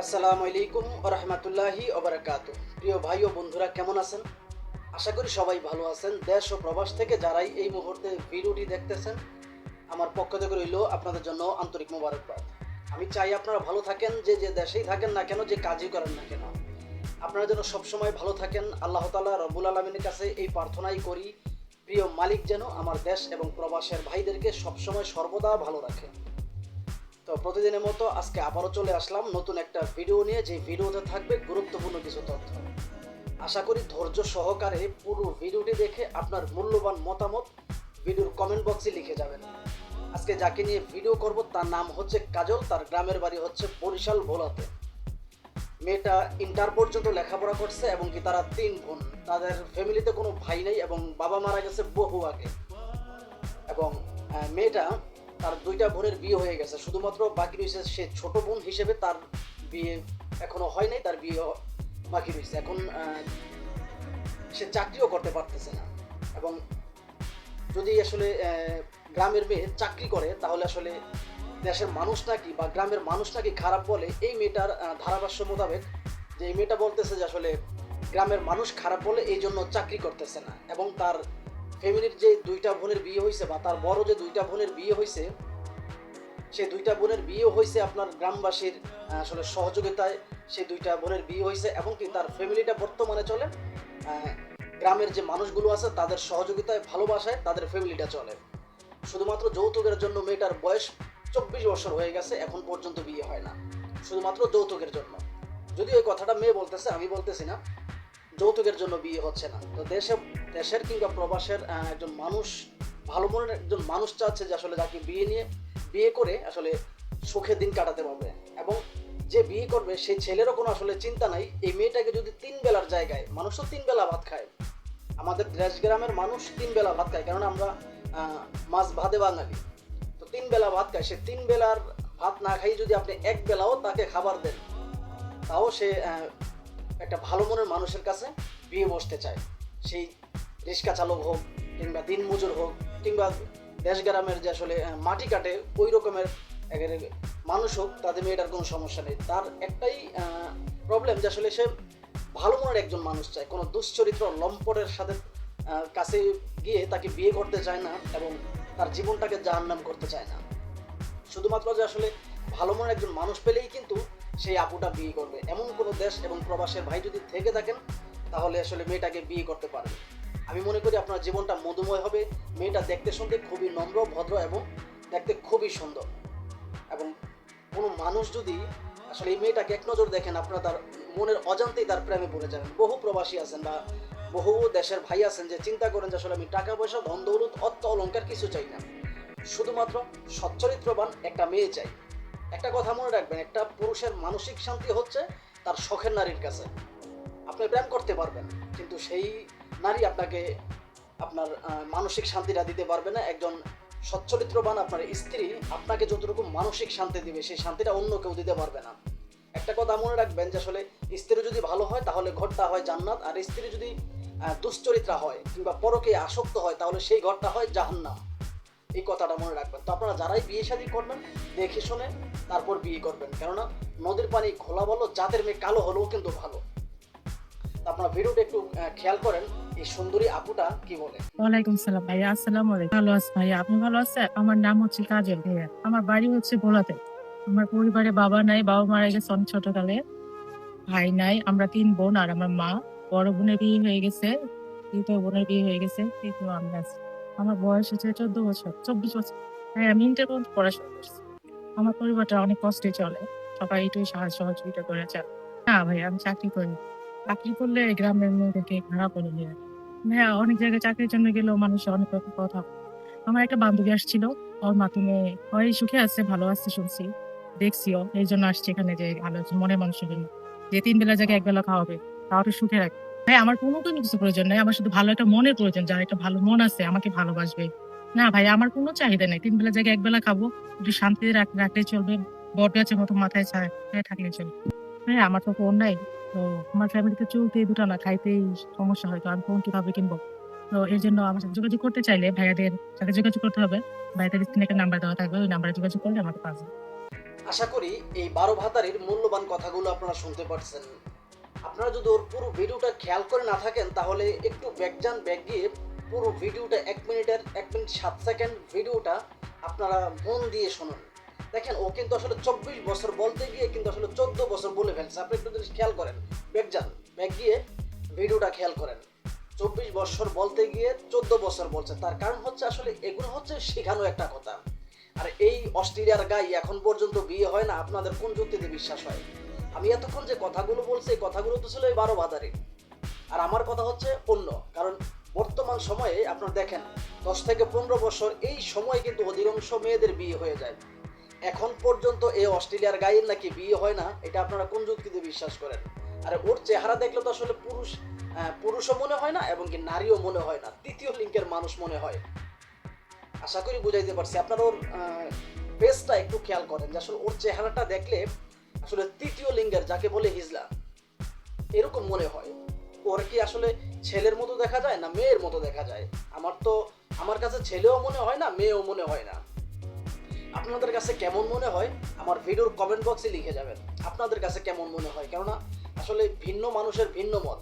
আসসালামু আলাইকুম রহমতুল্লাহি ওবারাকাতু। প্রিয় ভাই ও বন্ধুরা, কেমন আছেন? আশা করি সবাই ভালো আছেন। দেশ ও প্রবাস থেকে যারাই এই মুহূর্তে ভিডিওটি দেখতেছেন, আমার পক্ষ থেকে রইল আপনাদের জন্য আন্তরিক মোবারকবাদ। আমি চাই আপনারা ভালো থাকেন, যে যে দেশেই থাকেন না কেন, যে কাজই করেন না কেন, আপনারা যেন সবসময় ভালো থাকেন। আল্লাহ তাআলা রব্বুল আলামিনের কাছে এই প্রার্থনাই করি, প্রিয় মালিক যেন আমার দেশ এবং প্রবাসের ভাইদেরকে সবসময় সর্বদা ভালো রাখে। তো প্রতিদিনের মতো আজকে আবারও চলে আসলাম নতুন একটা ভিডিও নিয়ে, যে ভিডিওতে থাকবে গুরুত্বপূর্ণ কিছু তথ্য। আশা করি ধৈর্য সহকারে পুরো ভিডিওটি দেখে আপনার মূল্যবান মতামত ভিডিওর কমেন্ট বক্সে লিখে যাবেন। আজকে যাকে নিয়ে ভিডিও করব তার নাম হচ্ছে কাজল, তার গ্রামের বাড়ি হচ্ছে বরিশাল ভোলাতে। মেয়েটা ইন্টার পর্যন্ত লেখাপড়া করছে এবং কি তারা 3 বোন। তাদের ফ্যামিলিতে কোনো ভাই নেই এবং বাবা মারা গেছে বহু আগে। এবং মেয়েটা, তার 2টা বোনের বিয়ে হয়ে গেছে, শুধুমাত্র বাকি রয়েছে সে ছোট বোন হিসেবে, তার বিয়ে এখনো হয় নাই, তার বিয়ে বাকি রয়েছে। এখন সে চাকরিও করতে পারতেছে না। এবং যদি আসলে গ্রামের মেয়ে চাকরি করে তাহলে আসলে দেশের মানুষ নাকি বা গ্রামের মানুষ নাকি খারাপ বলে, এই মেয়েটার ধারাভাষ্য মোতাবেক যে এই মেয়েটা বলতেছে যে আসলে গ্রামের মানুষ খারাপ বলে এই জন্য চাকরি করতেছে না। এবং তার ফ্যামিলির যে 2টা বোনের বিয়ে হয়েছে বা তার বড় যে 2টা বোনের বিয়ে হয়েছে, সেই 2টা বোনের বিয়ে হয়েছে আপনার গ্রামবাসীর আসলে সহযোগিতায়। সেই 2টা বোনের বিয়ে হয়েছে এবং কি তার ফ্যামিলিটা বর্তমানে চলে গ্রামের যে মানুষগুলো আছে তাদের সহযোগিতায়, ভালোবাসায় তাদের ফ্যামিলিটা চলে। শুধুমাত্র যৌতুকের জন্য মেয়েটার বয়স 24 বছর হয়ে গেছে, এখন পর্যন্ত বিয়ে হয় না, শুধুমাত্র যৌতুকের জন্য। যদিও এই কথাটা মেয়ে বলতেছে, আমি বলতেছি না। যৌতুকের জন্য বিয়ে হচ্ছে না। তো দেশের কিংবা প্রবাসের একজন মানুষ, ভালো মনের একজন মানুষ চাচ্ছে যে আসলে যাকে বিয়ে করে আসলে সুখে দিন কাটাতে পারবে। এবং যে বিয়ে করবে সেই ছেলেরও কোনো আসলে চিন্তা নাই, এই মেয়েটাকে যদি 3 বেলার জায়গায়, মানুষ তো 3 বেলা ভাত খায়, আমাদের দেশ গ্রামের মানুষ 3 বেলা ভাত খায়, কারণ আমরা মাছ ভাতে বাঙালি। তো 3 বেলা ভাত খায়, সে 3 বেলার ভাত না খাই যদি আপনি 1 বেলাও তাকে খাবার দেন, তাও সে একটা ভালো মনের মানুষের কাছে বিয়ে বসতে চায়। সেই রিক্সা চালক হোক কিংবা দিনমজুর হোক কিংবা দেশ গ্রামের যে আসলে মাটি কাটে ওই রকমের একেবারে মানুষ হোক, তাদের মেয়েটার কোনো সমস্যা নেই। তার একটাই প্রবলেম যে আসলে সে ভালো মনের একজন মানুষ চায়, কোনো দুশ্চরিত্র লম্পটের সাথে কাছে গিয়ে তাকে বিয়ে করতে চায় না এবং তার জীবনটাকে জাহান্নাম করতে চায় না। শুধুমাত্র যে আসলে ভালো মনের একজন মানুষ পেলেই কিন্তু সেই আপুটা বিয়ে করবে, এমন কোনো দেশ এবং প্রবাসের ভাই যদি থেকে থাকেন তাহলে আসলে মেয়েটাকে বিয়ে করতে পারেন। আমি মনে করি আপনার জীবনটা মধুময় হবে। মেয়েটা দেখতে শুনতে খুবই নম্র ভদ্র এবং দেখতে খুবই সুন্দর। এবং কোনো মানুষ যদি আসলে এই মেয়েটাকে এক নজর দেখেন, আপনারা তার মনের অজান্তেই তার প্রেমে পড়ে যাবেন। বহু প্রবাসী আছেন বা বহু দেশের ভাই আছেন যে চিন্তা করেন যে আসলে আমি টাকা পয়সা ধন দৌলত অর্থ অলংকার কিছু চাই না, শুধুমাত্র সচ্চরিত্রবান একটা মেয়ে চাই। একটা কথা মনে রাখবেন, একটা পুরুষের মানসিক শান্তি হচ্ছে তার শখের নারীর কাছে। আপনি প্রেম করতে পারবেন, কিন্তু সেই নারী আপনাকে আপনার মানসিক শান্তিটা দিতে পারবে না। একজন সচ্চরিত্রবান আপনার স্ত্রী আপনাকে যতটুকু মানসিক শান্তি দিবে, সেই শান্তিটা অন্য কেউ দিতে পারবে না। একটা কথা মনে রাখবেন যে আসলে স্ত্রী যদি ভালো হয় তাহলে ঘরটা হয় জান্নাত, আর স্ত্রী যদি দুশ্চরিত্রা হয় কিংবা পরকে আসক্ত হয় তাহলে সেই ঘরটা হয় জাহান্নাম। এই কথাটা মনে রাখবেন। তো আপনারা যারাই বিয়ে শাদী করবেন দেখে শুনে তারপর বিয়ে করবেন, কেননা নদীর পানি ঘোলা বলো, জাতের মেয়ে কালো হলেও কিন্তু ভালো। আপনারা ভিডিওটা একটু খেয়াল করেন, এই সুন্দরী আপুটা কি বলে। ওয়ালাইকুম সালাম ভাইয়া, আসসালামু আলাইকুম। ভালো আছি ভাইয়া, আপনি ভালো আছেন? আমার নাম হচ্ছে কাজল ভাইয়া, আমার বাড়ি হচ্ছে ভোলাতে। আমার পরিবারে বাবা নাই, বাবা মারা গেছে অনেক ছোটকালে। ভাই নাই, আমরা 3 বোন আর আমার মা। বড় বোনের বিয়ে হয়ে গেছে, দ্বিতীয় বোনের বিয়ে হয়ে গেছে, তৃতীয় আমি আছি। আমার বয়স হচ্ছে 14 বছর, 24 বছর। হ্যাঁ, আমি ইন্টার পর্যন্ত পড়াশোনা করছি। আমার পরিবারটা অনেক কষ্টে চলে, সবাই একটু সাহায্য সহযোগিতা করে চলে। না ভাইয়া, আমি চাকরি করি। চাকরি করলে গ্রামের মেয়েদেরকে খারাপ বলে যায়। হ্যাঁ, অনেক জায়গায় চাকরির জন্য গেলেও মানুষ অনেক রকম কথা বলে। আমার একটা বান্ধবী আসছিল, ওর মাধ্যমে ওই সুখে আছে, ভালো আছে শুনছি, দেখছিও। এই জন্য আসছি এখানে, যে ভালো মনের মানুষের জন্য, যে 3 বেলা জায়গায় 1 বেলা খাওয়াবে, তাও একটু সুখে রাখবে। ভাই, আমার কোনো কিছু প্রয়োজন নাই, আমার শুধু ভালো একটা মনের প্রয়োজন, যার একটা ভালো মন আছে, আমাকে ভালোবাসবে। না ভাই, আমার কোনো চাহিদা নাই, 3 বেলা জায়গায় 1 বেলা খাবো, একটু শান্তিতে রাখলে চলবে। বট গাছের মতো মাথায় ছায় থাকলে চলবে। হ্যাঁ, আমার তো ফোন নাই। তো আমার ফ্যামিলিতে চলতেই 2টা না, খাইতেই সমস্যা হয়। তো আমি ফোন কিভাবে কিনবো? তো এর জন্য আমার সাথে যোগাযোগ করতে চাইলে ভাইয়াদের সাথে যোগাযোগ করতে হবে। ভাইয়াদের স্ক্রিনে একটা নাম্বার দেওয়া থাকবে, ওই নাম্বারে যোগাযোগ করলে আমাকে পাওয়া যাবে। আশা করি এই 12 ভাতারির মূল্যবান কথাগুলো আপনারা শুনতে পারছেন। আপনারা যদি ওর পুরো ভিডিওটা খেয়াল করে না থাকেন তাহলে একটু ব্যাক যান, ব্যাক গিয়ে পুরো ভিডিওটা 1 মিনিট 7 সেকেন্ড ভিডিওটা আপনারা মন দিয়ে শুনুন। দেখেন ও কিন্তু আসলে 24 বছর বলতে গিয়ে কিন্তু আসলে 14 বছর বলে ফেলছে। আপনি একটু জিনিস খেয়াল করেন, ব্যাক যান, ব্যাক গিয়ে ভিডিওটা খেয়াল করেন। 24 বছর বলতে গিয়ে 14 বছর বলছে। তার কারণ হচ্ছে আসলে এগুলো হচ্ছে শেখানো একটা কথা। আর এই অস্ট্রেলিয়ার গাই এখন পর্যন্ত বিয়ে হয় না, আপনাদের কোন যুক্তিতে বিশ্বাস হয়? আমি এতক্ষণ যে কথাগুলো বলছি এই কথাগুলো তো ছিল এই 12 ভাতারে। আর আমার কথা হচ্ছে অন্য, কারণ বর্তমান সময়ে আপনারা দেখেন 10 থেকে 15 বছর এই সময় কিন্তু অধিকাংশ মেয়েদের বিয়ে হয়ে যায়। এখন পর্যন্ত এই অস্ট্রেলিয়ার গাইয়ের নাকি বিয়ে হয় না, এটা আপনারা কোন যুক্তিতে বিশ্বাস করেন? আর ওর চেহারা দেখলে তো আসলে পুরুষও মনে হয় না এবং কি নারীও মনে হয় না, তৃতীয় লিঙ্গের মানুষ মনে হয়। আশা করি বুঝাইতে পারছি। আপনারা ওর ফেসটা একটু খেয়াল করেন যে আসলে ওর চেহারাটা দেখলে আসলে তৃতীয় লিঙ্গের, যাকে বলে হিজলা, এরকম মনে হয়। ওর কি আসলে ছেলের মতো দেখা যায় না মেয়ের মতো দেখা যায়? আমার কাছে ছেলেও মনে হয় না, মেয়েও মনে হয় না। আপনাদের কাছে কেমন মনে হয় আমার ভিডিওর কমেন্ট বক্সে লিখে যাবেন আপনাদের কাছে কেমন মনে হয়। কেননা আসলে ভিন্ন মানুষের ভিন্ন মত।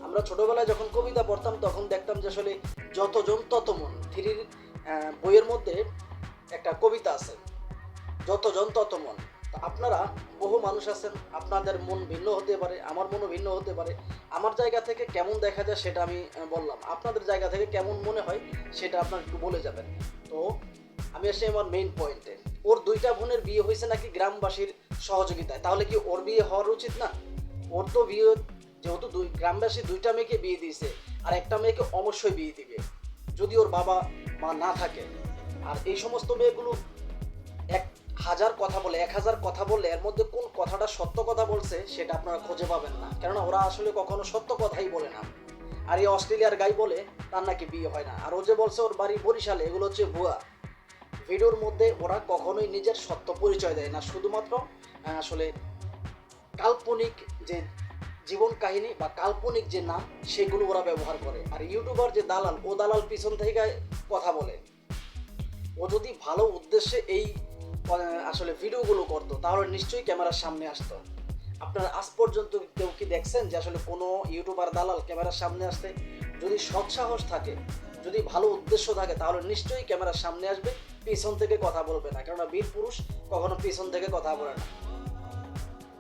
আমরা ছোটবেলায় যখন কবিতা পড়তাম তখন দেখতাম যে আসলে যতজন তত মন। থ্রির বইয়ের মধ্যে একটা কবিতা আছে, যতজন তত মন। তা আপনারা বহু মানুষ আছেন, আপনাদের মন ভিন্ন হতে পারে, আমার মনও ভিন্ন হতে পারে। আমার জায়গা থেকে কেমন দেখা যায় সেটা আমি বললাম, আপনাদের জায়গা থেকে কেমন মনে হয় সেটা আপনারা একটু বলে যাবেন। তো আমি আসি আমার মেইন পয়েন্টে। ওর 2টা বোনের বিয়ে হয়েছে নাকি গ্রামবাসীর সহযোগিতায়, তাহলে কি ওর বিয়ে হওয়ার উচিত না? ওর তো বিয়ে, যেহেতু গ্রামবাসী 2টা মেয়েকে বিয়ে দিয়েছে, আর একটা মেয়েকে অবশ্যই বিয়ে দিবে যদি ওর বাবা মা না থাকে। আর এই সমস্ত মেয়েগুলো 1000 কথা বলে, 1000 কথা বললে এর মধ্যে কোন কথাটা সত্য কথা বলছে সেটা আপনারা খুঁজে পাবেন না, কেননা ওরা আসলে কখনো সত্য কথাই বলে না। আর এই অস্ট্রেলিয়ার গাই বলে তার নাকি বিয়ে হয় না, আর ও যে বলছে ওর বাড়ি বরিশালে, এগুলো হচ্ছে ভুয়া। ভিডিওর মধ্যে ওরা কখনোই নিজের সত্য পরিচয় দেয় না, শুধুমাত্র আসলে কাল্পনিক যে জীবন কাহিনী বা কাল্পনিক যে নাম সেগুলো ওরা ব্যবহার করে। আর ইউটিউবার যে দালাল, ও দালাল পিছন থেকে কথা বলে। ও যদি ভালো উদ্দেশ্যে এই আসলে ভিডিওগুলো করতো তাহলে নিশ্চয়ই ক্যামেরার সামনে আসতো। আপনারা আজ পর্যন্ত কেউ কি দেখছেন যে আসলে কোনো ইউটিউবার দালাল ক্যামেরার সামনে আসতে? যদি সৎসাহস থাকে, যদি ভালো উদ্দেশ্য থাকে তাহলে নিশ্চয়ই ক্যামেরার সামনে আসবে, পিছন থেকে কথা বলবে না। কেননা বীর পুরুষ কখনো পিছন থেকে কথা বলে না,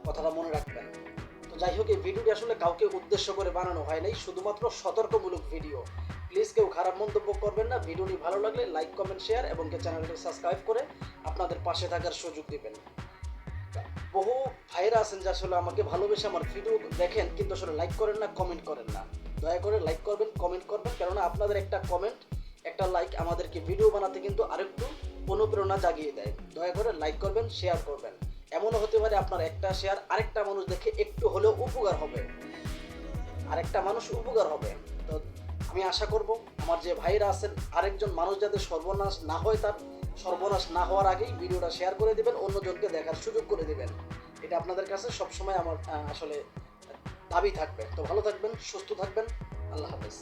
কথাটা মনে রাখবেন। তো যাই হোক, এই ভিডিওটি আসলে কাউকে উদ্দেশ্য করে বানানো হয় নাই, শুধুমাত্র সতর্কমূলক ভিডিও। প্লিজ কেউ খারাপ মন্তব্য করবেন না। ভিডিওটি ভালো লাগলে লাইক, কমেন্ট, শেয়ার এবং চ্যানেলটি সাবস্ক্রাইব করে আপনাদের পাশে থাকার সুযোগ দিবেন। বহু ভাইরা আছেন যে আসলে আমাকে ভালোবেসে আমার ভিডিও দেখেন কিন্তু আসলে লাইক করেন না, কমেন্ট করেন না। দয়া করে লাইক করবেন, কমেন্ট করবেন, কেননা আপনাদের একটা কমেন্ট, একটা লাইক আমাদেরকে ভিডিও বানাতে কিন্তু আরেকটু অনুপ্রেরণা জাগিয়ে দেয়। দয়া করে লাইক করবেন, শেয়ার করবেন। এমনও হতে পারে আপনার একটা শেয়ার আরেকটা মানুষ দেখে একটু হলেও উপকার হবে, আরেকটা মানুষ উপকার হবে। তো আমি আশা করব আমার যে ভাইরা আছেন আরেকজন মানুষ যাতে সর্বনাশ না হয়, তার সর্বনাশ না হওয়ার আগেই ভিডিওটা শেয়ার করে দিবেন, অন্যজনকে দেখার সুযোগ করে দিবেন। এটা আপনাদের কাছে সবসময় আমার আসলে দাবি থাকবে। তো ভালো থাকবেন, সুস্থ থাকবেন, আল্লাহ হাফেজ।